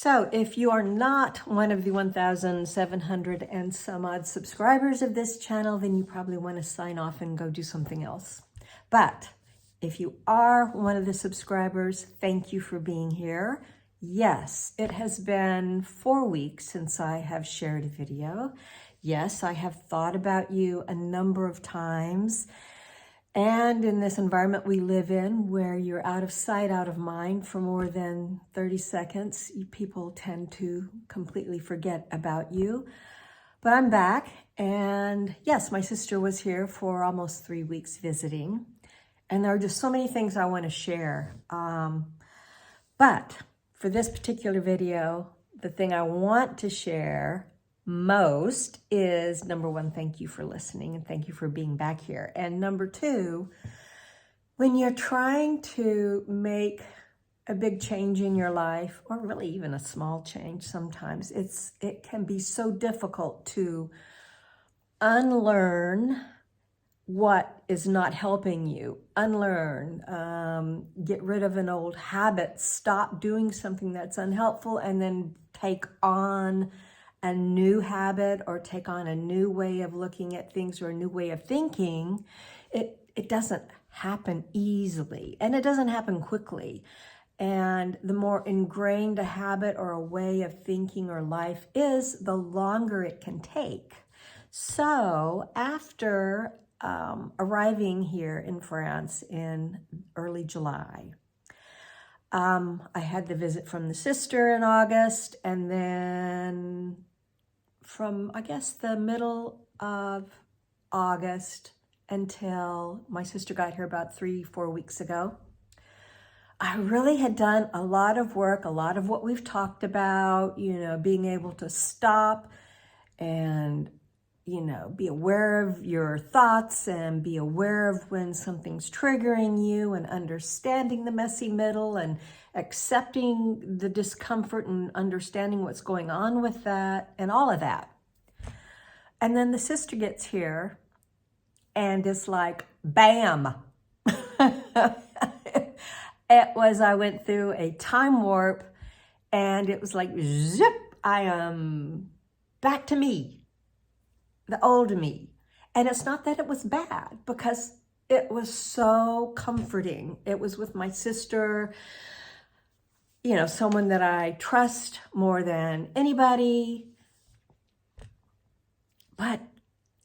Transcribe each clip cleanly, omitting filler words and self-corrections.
So if you are not one of the 1,700 and some odd subscribers of this channel, then you probably want to sign off and go do something else. But if you are one of the subscribers, thank you for being here. Yes, it has been 4 weeks since I have shared a video. Yes, I have thought about you a number of times. And in this environment we live in, where you're out of sight, out of mind for more than 30 seconds, people tend to completely forget about you. But I'm back, and yes, my sister was here for almost 3 weeks visiting. And there are just so many things I want to share. But for this particular video, the thing I want to share most is, number one, thank you for listening and thank you for being back here. And number two, when you're trying to make a big change in your life, or really even a small change sometimes, it can be so difficult to unlearn what is not helping you, unlearn, get rid of an old habit, stop doing something that's unhelpful, and then take on a new habit or take on a new way of looking at things or a new way of thinking. It doesn't happen easily, and it doesn't happen quickly. And the more ingrained a habit or a way of thinking or life is, the longer it can take. So after arriving here in France in early July, I had the visit from the sister in August, and then from, I guess, the middle of August until my sister got here about 3-4 weeks ago, I really had done a lot of work, a lot of what we've talked about, being able to stop and, be aware of your thoughts and be aware of when something's triggering you and understanding the messy middle and accepting the discomfort and understanding what's going on with that and all of that. And then the sister gets here and it's like, bam. I went through a time warp, and it was like, zip, I am back to me, the old me. And it's not that it was bad, because it was so comforting. It was with my sister, someone that I trust more than anybody. But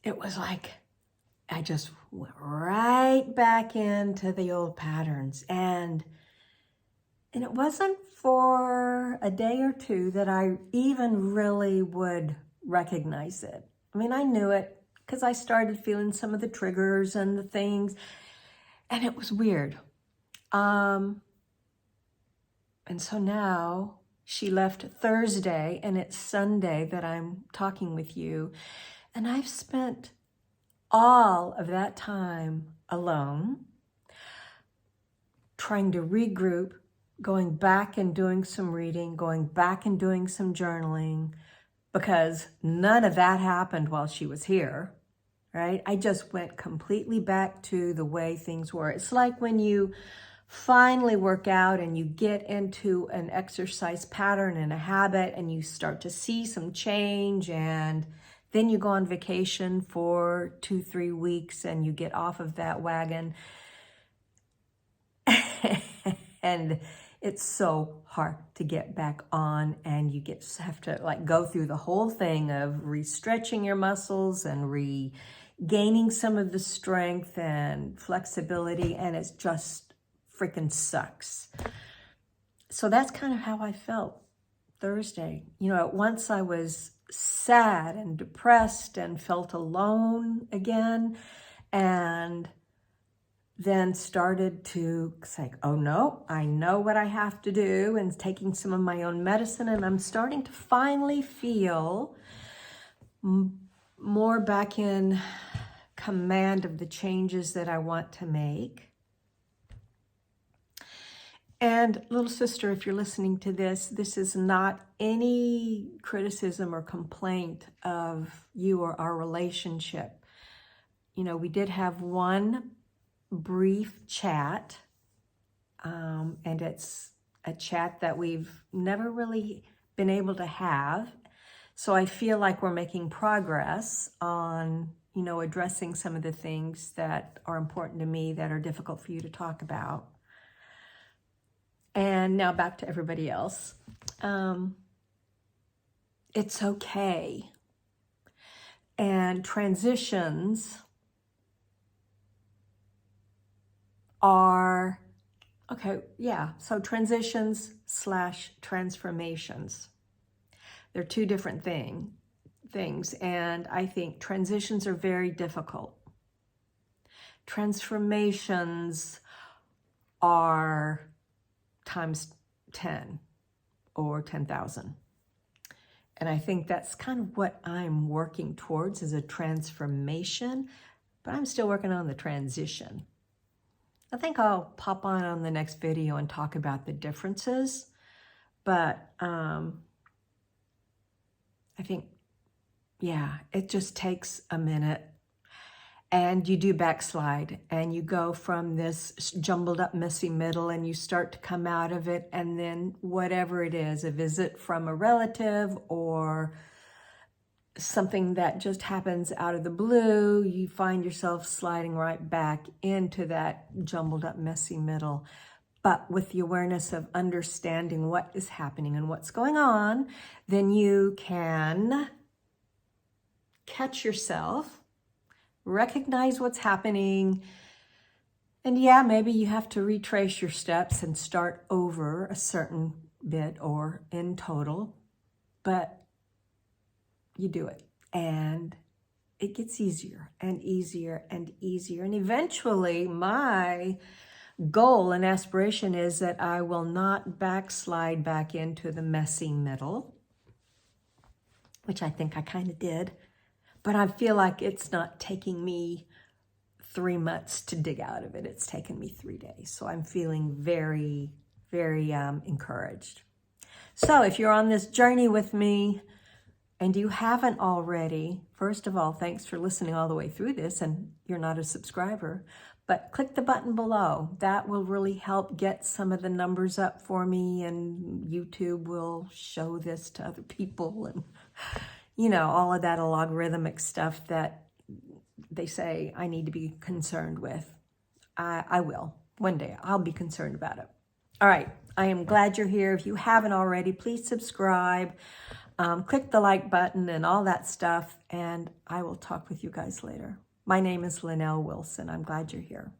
it was like, I just went right back into the old patterns. And it wasn't for a day or two that I even really would recognize it. I mean, I knew it because I started feeling some of the triggers and the things, and it was weird. And so now she left Thursday, and it's Sunday that I'm talking with you. And I've spent all of that time alone, trying to regroup, going back and doing some reading, going back and doing some journaling, because none of that happened while she was here, right? I just went completely back to the way things were. It's like when you finally work out and you get into an exercise pattern and a habit and you start to see some change, and then you go on vacation for 2-3 weeks and you get off of that wagon. And it's so hard to get back on, and you have to go through the whole thing of re-stretching your muscles and regaining some of the strength and flexibility, and it just freaking sucks. So that's kind of how I felt Thursday. At once I was sad and depressed and felt alone again, and then started to say, oh no, I know what I have to do, and taking some of my own medicine, and I'm starting to finally feel more back in command of the changes that I want to make. And little sister, if you're listening to this, this is not any criticism or complaint of you or our relationship. We did have one brief chat, and it's a chat that we've never really been able to have. So I feel like we're making progress on, you know, addressing some of the things that are important to me that are difficult for you to talk about. And now back to everybody else. It's okay. And transitions are, okay, yeah, so transitions / transformations. They're two different things, and I think transitions are very difficult. Transformations are times 10 or 10,000. And I think that's kind of what I'm working towards, is a transformation, but I'm still working on the transition. I think I'll pop on the next video and talk about the differences, but I think, yeah, it just takes a minute. And you do backslide, and you go from this jumbled up, messy middle, and you start to come out of it. And then whatever it is, a visit from a relative or something that just happens out of the blue, you find yourself sliding right back into that jumbled up, messy middle. But with the awareness of understanding what is happening and what's going on, then you can catch yourself, recognize what's happening, and yeah, maybe you have to retrace your steps and start over a certain bit or in total, but you do it, and it gets easier and easier and easier. And eventually, my goal and aspiration is that I will not backslide back into the messy middle, which I think I kind of did. But I feel like it's not taking me 3 months to dig out of it. It's taken me 3 days. So I'm feeling very, very encouraged. So if you're on this journey with me and you haven't already, first of all, thanks for listening all the way through this, and you're not a subscriber, but click the button below. That will really help get some of the numbers up for me, and YouTube will show this to other people, and you know, all of that logarithmic stuff that they say I need to be concerned with. I will. One day I'll be concerned about it. All right. I am glad you're here. If you haven't already, please subscribe, click the like button and all that stuff, and I will talk with you guys later. My name is Linnell Wilson. I'm glad you're here.